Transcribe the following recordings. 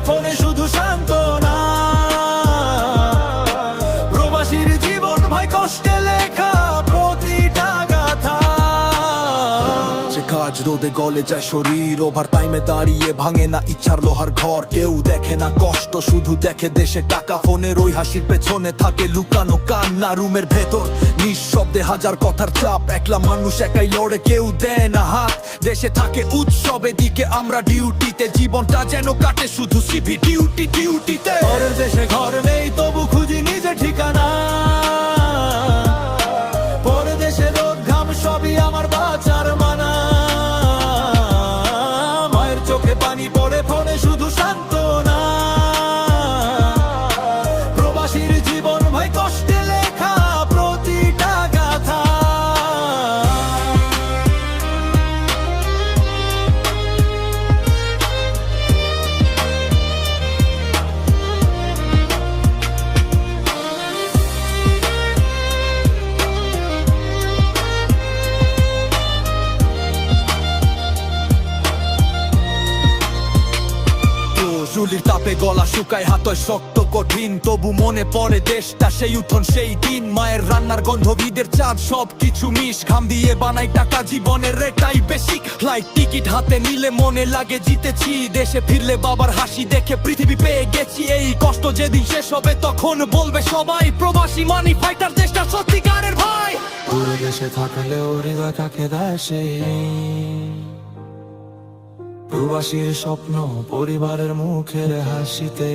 ফোনে শুধু সান্ত্বনা। প্রবাসীর জীবন ভাই কষ্টে লেখা প্রতিটা গাথা। সে কাজ রোদে গলে যায় শরীর, ওভার টাইমে দাঁড়িয়ে ভাঙে না ইচ্ছার লোহার ঘর। কেউ দেখে না কষ্ট, শুধু দেখে দেশে টাকা। ফোনের ওই হাসির পেছনে থাকে লুকানো কান্না। রুমের ভেতর নিঃশব্দে হাজার কথার চাপ, একলা মানুষ একাই লড়ে, কেউ দেয় না হাত। দেশে থাকে উৎসবে, দিকে আমরা ডিউটিতে, জীবনটা যেন কাটে শুধু সিভি ডিউটিতে। পরের দেশে ঘর নেই তবু খুঁজি নিজে ঠিকানা। পরের দেশে রোদ ঘাম সবই আমার বাঁচার মানা। মায়ের চোখে পানি পড়ে ফোনে শুধু সান্ত্বনা। প্রবাসীর জীবন ভাই কষ্টে লেখা প্রতিটা গাথা। চুলির তাপে গলা শুকায়, হাত হয় শক্ত কঠিন, তবু মনে পড়ে দেশটা সেই উঠোন সেই দিন। মায়ের রান্নার গন্ধ, ঈদের চাঁদ, সবকিছু মিশ। ঘাম দিয়ে বানাই টাকা, জীবনের রেটাই বেশি। ফ্লাইট টিকিট হাতে নিলে মনে লাগে জিতেছি। দেশে ফিরলে বাবার হাসি দেখে পৃথিবী পেয়ে গেছি। এই কষ্ট যেদিন শেষ হবে তখন বলবে সবাই, প্রবাসী মানি ফাইটার, দেশটা সত্যিকারের ভাই। পুরো দেশে থাকলেও হৃদয় থাকে দেশে। প্রবাসীর স্বপ্ন পরিবারের মুখের হাসিতে।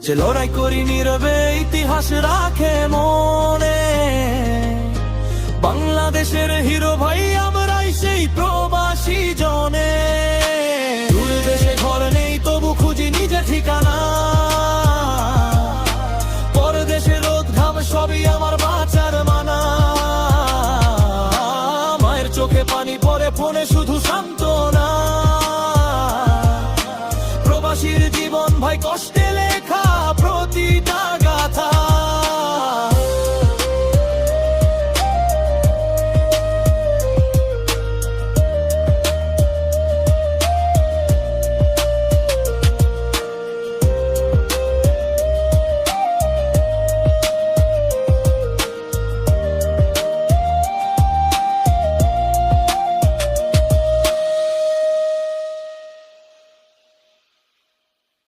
যে লড়াই করি নীরবে ইতিহাস রাখে মনে। বাংলাদেশের হিরো ভাই আমরাই সেই প্রবাসী জনে। দূর দেশে ঘর নেই তবু খুঁজি নিজে ঠিকানা। পরদেশে রোদ ঘাম সবই আমার বাঁচার মানা। মায়ের চোখে পানি পড়ে ফোনে শুধু সান্ত্বনা। প্রবাসীর জীবন ভাই কষ্টে